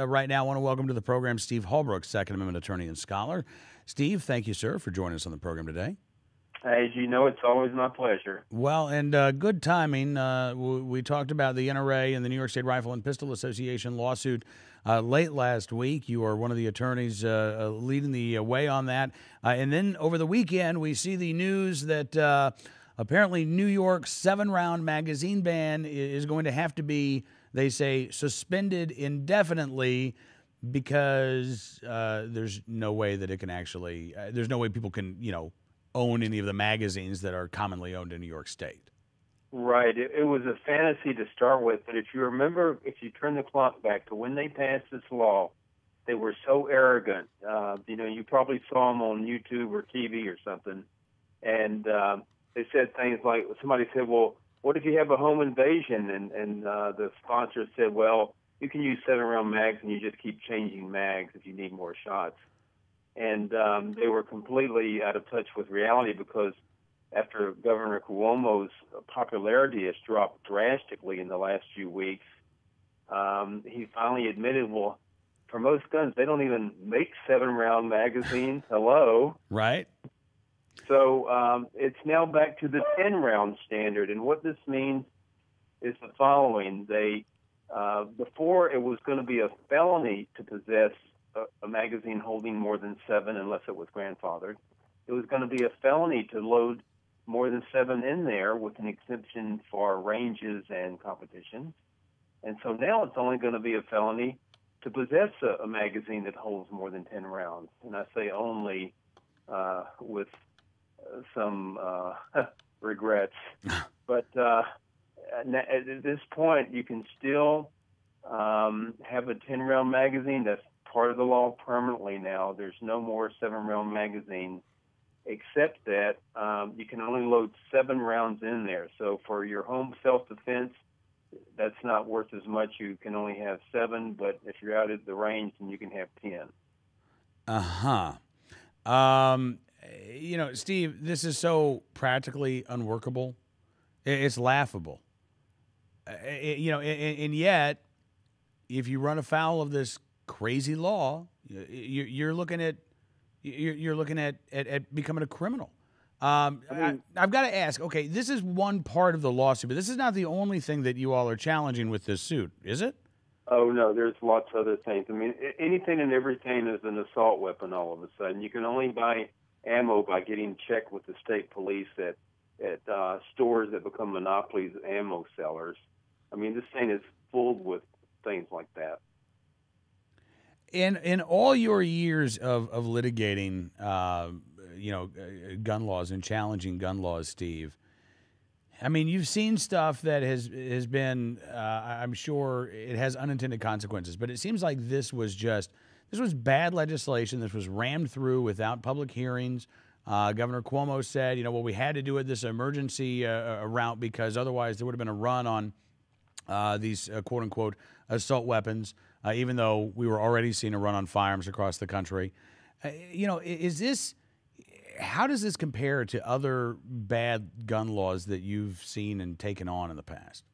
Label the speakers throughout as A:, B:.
A: right now. I want to welcome to the program Steve Holbrook, Second Amendment attorney and scholar. Steve, thank you, sir, for joining us on the program today.
B: As you know, it's always my pleasure.
A: Well, and good timing. We talked about the NRA and the New York State Rifle and Pistol Association lawsuit late last week. You are one of the attorneys leading the way on that. And then over the weekend, we see the news that apparently New York's 7-round magazine ban is going to have to be, they say, suspended indefinitely because there's no way that it can actually, there's no way people can, own any of the magazines that are commonly owned in New York State.
B: Right. It was a fantasy to start with, but if you remember, if you turn the clock back to when they passed this law, they were so arrogant. You probably saw them on YouTube or TV or something, and they said things like, somebody said, well, what if you have a home invasion? And the sponsor said, well, you can use 7-round mags and you just keep changing mags if you need more shots. And they were completely out of touch with reality because after Governor Cuomo's popularity has dropped drastically in the last few weeks, he finally admitted, well, for most guns, they don't even make 7-round magazines. Hello.
A: Right.
B: So it's now back to the 10-round standard. And what this means is the following. Before it was going to be a felony to possess a magazine holding more than 7 unless it was grandfathered. It was going to be a felony to load more than 7 in there with an exemption for ranges and competitions. And so now it's only going to be a felony to possess a magazine that holds more than 10 rounds. And I say only with some regrets. But at this point, you can still have a 10-round magazine. That's part of the law permanently now. There's no more 7-round magazines, except that you can only load 7 rounds in there. So for your home self-defense, that's not worth as much. You can only have 7, but if you're out at the range, then you can have 10.
A: Steve, this is so practically unworkable. It's laughable. And yet, if you run afoul of this crazy law, you're looking at becoming a criminal. I've got to ask. Okay, this is one part of the lawsuit, but this is not the only thing that you all are challenging with this suit, is it?
B: Oh no, there's lots of other things. I mean, anything and everything is an assault weapon. All of a sudden, you can only buy ammo by getting checked with the state police at stores that become monopolies, ammo sellers. I mean, this thing is full with things like that.
A: In all your years of litigating, gun laws and challenging gun laws, Steve, I mean, you've seen stuff that has been, I'm sure it has unintended consequences, but it seems like this was bad legislation. This was rammed through without public hearings. Governor Cuomo said, we had to do it this emergency route because otherwise there would have been a run on these quote unquote assault weapons. Even though we were already seeing a run on firearms across the country. How does this compare to other bad gun laws that you've seen and taken on in the past?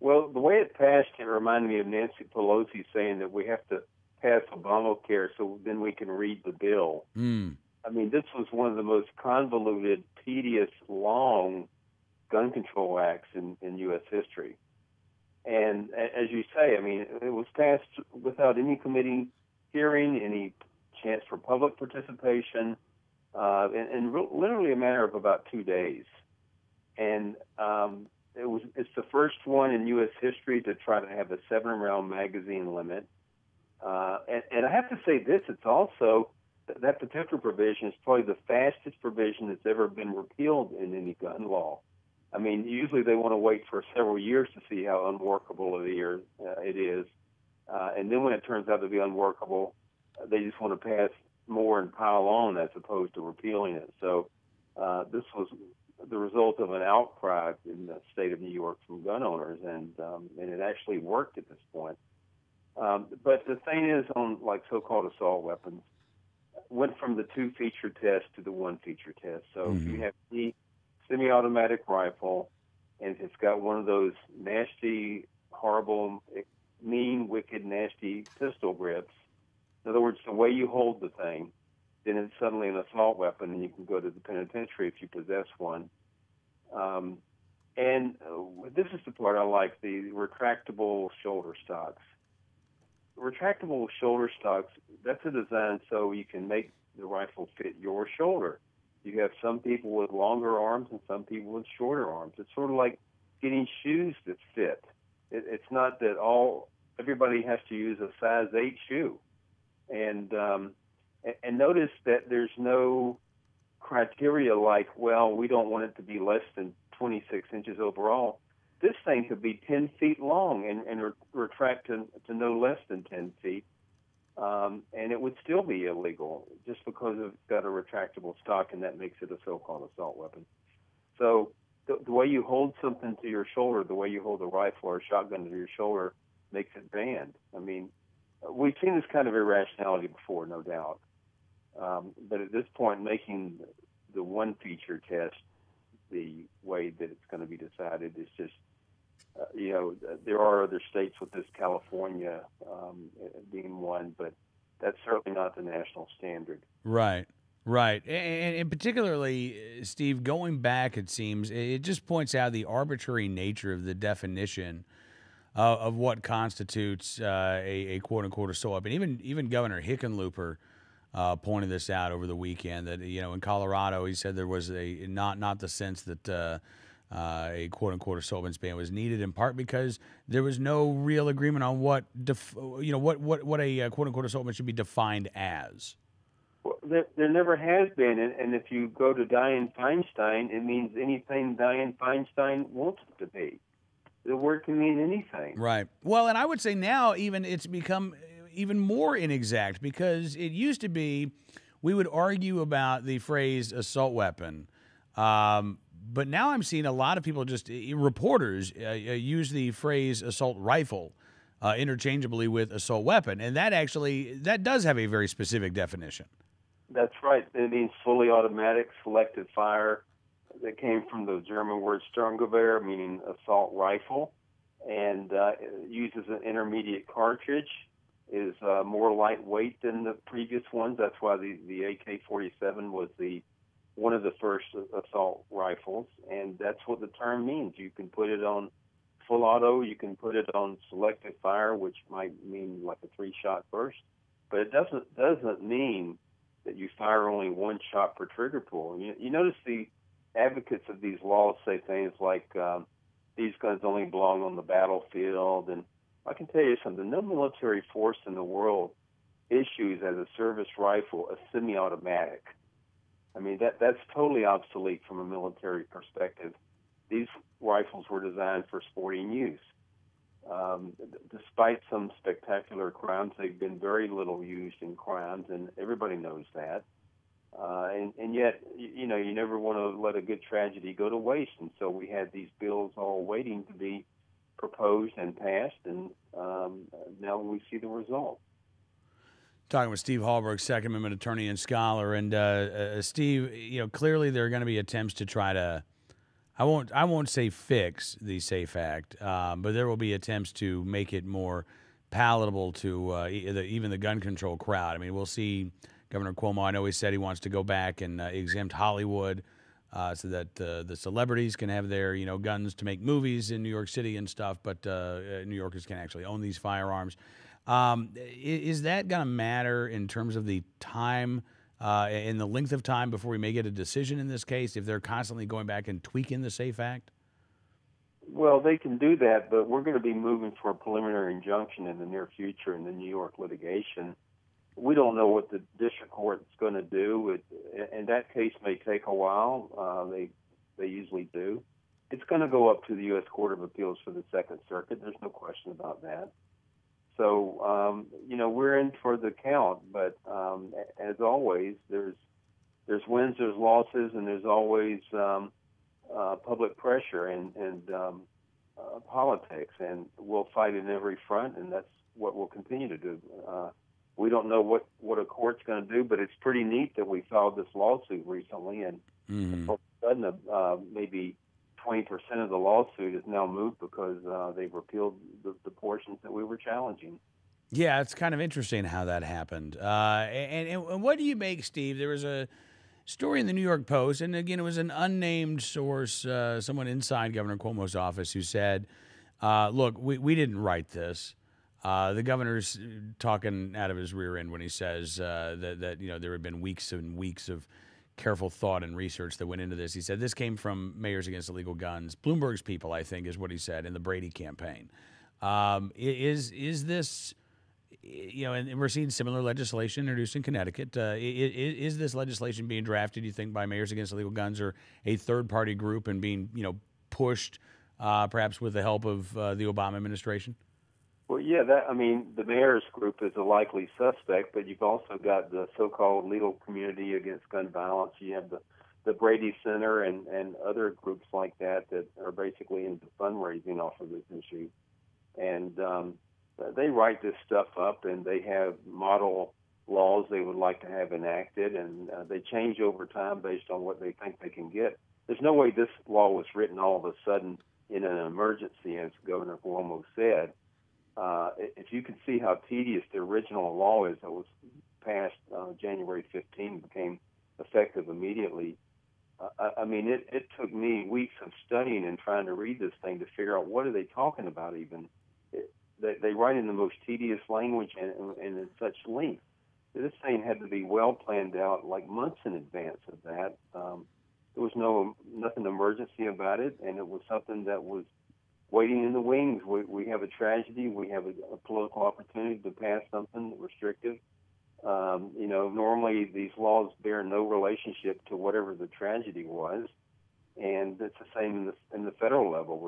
B: Well, the way it passed, it reminded me of Nancy Pelosi saying that we have to pass Obamacare so then we can read the bill. I mean, this was one of the most convoluted, tedious, long gun control acts in U.S. history. And as you say, I mean, it was passed without any committee hearing, any chance for public participation, in literally a matter of about 2 days. And it's the first one in U.S. history to try to have a 7-round magazine limit. And I have to say this, it's also, that particular provision is probably the fastest provision that's ever been repealed in any gun law. I mean, usually they want to wait for several years to see how unworkable it is. And then when it turns out to be unworkable, they just want to pass more and pile on as opposed to repealing it. So this was the result of an outcry in the state of New York from gun owners, and it actually worked at this point. But the thing is, on like so-called assault weapons, went from the 2-feature test to the 1-feature test. So if you have the semi-automatic rifle, and it's got one of those nasty, horrible mean, wicked, nasty pistol grips. In other words, the way you hold the thing, then it's suddenly an assault weapon, and you can go to the penitentiary if you possess one. And this is the part I like, the retractable shoulder stocks. Retractable shoulder stocks, that's a design so you can make the rifle fit your shoulder. You have some people with longer arms and some people with shorter arms. It's sort of like getting shoes that fit. It's not that everybody has to use a size 8 shoe. And notice that there's no criteria like, well, we don't want it to be less than 26 inches overall. This thing could be 10 feet long and retract to no less than 10 feet, and it would still be illegal just because it's got a retractable stock, and that makes it a so-called assault weapon. So the way you hold something to your shoulder, the way you hold a rifle or a shotgun to your shoulder, makes it banned. I mean, we've seen this kind of irrationality before, no doubt. But at this point, making the one feature test the way that it's going to be decided is just, there are other states with this, California being one, but that's certainly not the national standard.
A: Right. Right. And particularly, Steve, going back, it seems, it just points out the arbitrary nature of the definition of what constitutes a quote-unquote assault weapon. Even Governor Hickenlooper pointed this out over the weekend, that, in Colorado, he said there was not the sense that a quote-unquote assault weapons ban was needed, in part because there was no real agreement on what a quote-unquote assault weapon should be defined as.
B: Well, there never has been, and if you go to Dianne Feinstein, it means anything Dianne Feinstein wants it to be. The word can mean anything.
A: Right. Well, and I would say now even it's become even more inexact, because it used to be we would argue about the phrase assault weapon, but now I'm seeing a lot of people, just reporters, use the phrase assault rifle interchangeably with assault weapon, and that does have a very specific definition.
B: That's right. It means fully automatic selective fire. That came from the German word Sturmgewehr, meaning assault rifle, and uses an intermediate cartridge, is more lightweight than the previous ones. That's why the AK-47 was one of the first assault rifles, and that's what the term means. You can put it on full auto, you can put it on selective fire, which might mean like a 3-shot burst, but it doesn't mean that you fire only one shot per trigger pull. You notice the advocates of these laws say things like these guns only belong on the battlefield, and I can tell you something, no military force in the world issues as a service rifle a semi-automatic. I mean, that's totally obsolete from a military perspective. These rifles were designed for sporting use. Despite some spectacular crimes, they've been very little used in crimes, and everybody knows that. And yet, you never want to let a good tragedy go to waste. And so we had these bills all waiting to be proposed and passed, and now we see the result.
A: Talking with Steve Hallberg, Second Amendment attorney and scholar. And Steve, clearly there are going to be attempts to try to, I won't say fix the SAFE Act, but there will be attempts to make it more palatable to even the gun control crowd. I mean, we'll see Governor Cuomo, I know he said he wants to go back and exempt Hollywood so that the celebrities can have their, guns to make movies in New York City and stuff, but New Yorkers can actually own these firearms. Is that going to matter in terms of the time and the length of time before we may get a decision in this case, if they're constantly going back and tweaking the SAFE Act?
B: Well, they can do that, but we're going to be moving for a preliminary injunction in the near future in the New York litigation. We don't know what the district court is going to do, and that case may take a while. They usually do. It's going to go up to the U.S. Court of Appeals for the Second Circuit. There's no question about that. So, we're in for the count, but as always, there's wins, there's losses, and there's always public pressure and politics, and we'll fight in every front, and that's what we'll continue to do. We don't know what a court's going to do, but it's pretty neat that we filed this lawsuit recently, and all of a sudden maybe 20% of the lawsuit is now moot because they've repealed the portions that we were challenging.
A: Yeah, it's kind of interesting how that happened. And what do you make, Steve? There was a story in the New York Post, and again, it was an unnamed source, someone inside Governor Cuomo's office, who said, "Look, we didn't write this. The governor's talking out of his rear end when he says that there had been weeks and weeks of careful thought and research that went into this." He said this came from Mayors Against Illegal Guns, Bloomberg's people, I think, is what he said in the Brady campaign. Is this? And we're seeing similar legislation introduced in Connecticut. Is this legislation being drafted, you think, by Mayors Against Illegal Guns or a third-party group and being, pushed perhaps with the help of the Obama administration?
B: Well, yeah, the mayor's group is a likely suspect, but you've also got the so-called legal community against gun violence. You have the Brady Center and other groups like that are basically into fundraising off of this issue. And they write this stuff up, and they have model laws they would like to have enacted, and they change over time based on what they think they can get. There's no way this law was written all of a sudden in an emergency, as Governor Cuomo said. If you can see how tedious the original law is that was passed January 15, became effective immediately. It took me weeks of studying and trying to read this thing to figure out what are they talking about even. They write in the most tedious language and in such length. This thing had to be well planned out, like months in advance of that. There was nothing emergency about it, and it was something that was waiting in the wings. We have a tragedy. We have a political opportunity to pass something restrictive. Normally these laws bear no relationship to whatever the tragedy was, and it's the same in the federal level.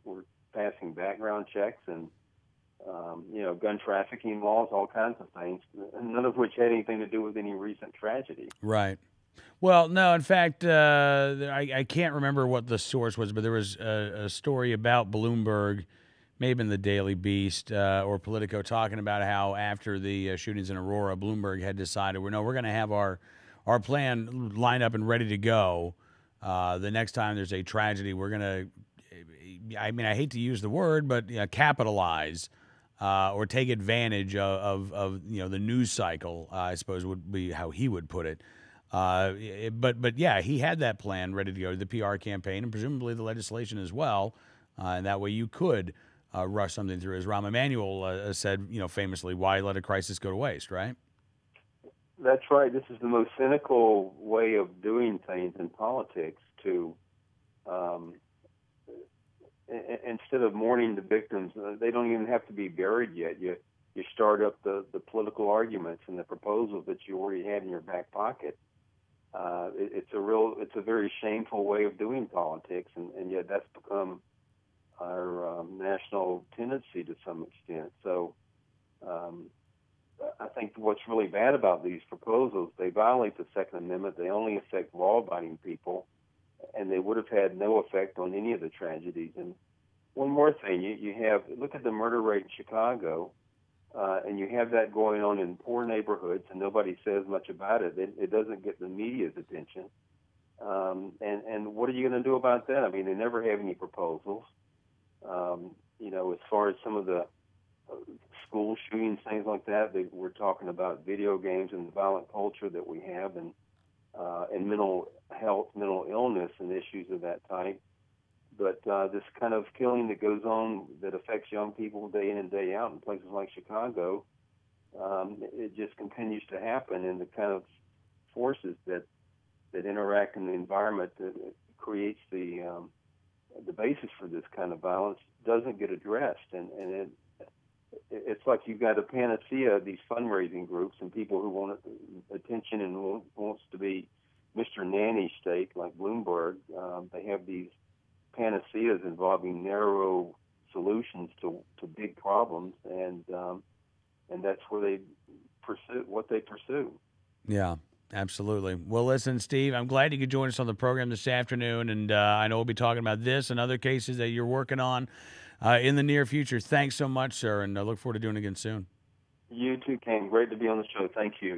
B: We're passing background checks and gun trafficking laws, all kinds of things, none of which had anything to do with any recent tragedy.
A: Right. Well, no, in fact, I can't remember what the source was, but there was a story about Bloomberg, maybe in the Daily Beast or Politico, talking about how after the shootings in Aurora, Bloomberg had decided, we're going to have our plan lined up and ready to go. The next time there's a tragedy, we're going to, I hate to use the word, but capitalize or take advantage of the news cycle, I suppose would be how he would put it. But yeah, he had that plan ready to go to the PR campaign and presumably the legislation as well. And that way you could rush something through. As Rahm Emanuel said, famously, why let a crisis go to waste, right?
B: That's right. This is the most cynical way of doing things in politics to instead of mourning the victims, they don't even have to be buried yet. You start up the political arguments and the proposals that you already had in your back pocket. It's a very shameful way of doing politics, and yet that's become our national tendency to some extent. So I think what's really bad about these proposals, they violate the Second Amendment. They only affect law-abiding people, and they would have had no effect on any of the tragedies. And one more thing, you have, look at the murder rate in Chicago, and you have that going on in poor neighborhoods, and nobody says much about it. It doesn't get the media's attention. And what are you going to do about that? They never have any proposals. As far as some of the school shootings, things like that, we're talking about video games and the violent culture that we have, and mental health, mental illness, and issues of that type. But this kind of killing that goes on that affects young people day in and day out in places like Chicago, it just continues to happen, and the kind of forces that interact in the environment that creates the basis for this kind of violence doesn't get addressed, and it's like you've got a panacea of these fundraising groups and people who want attention and wants to be Mr. Nanny state like Bloomberg. They have these panaceas involving narrow solutions to big problems, and that's where they pursue what they pursue.
A: Yeah, absolutely. Well, listen, Steve, I'm glad you could join us on the program this afternoon, and I know we'll be talking about this and other cases that you're working on in the near future. Thanks so much, sir, and I look forward to doing it again soon.
B: You too, Ken. Great to be on the show. Thank you.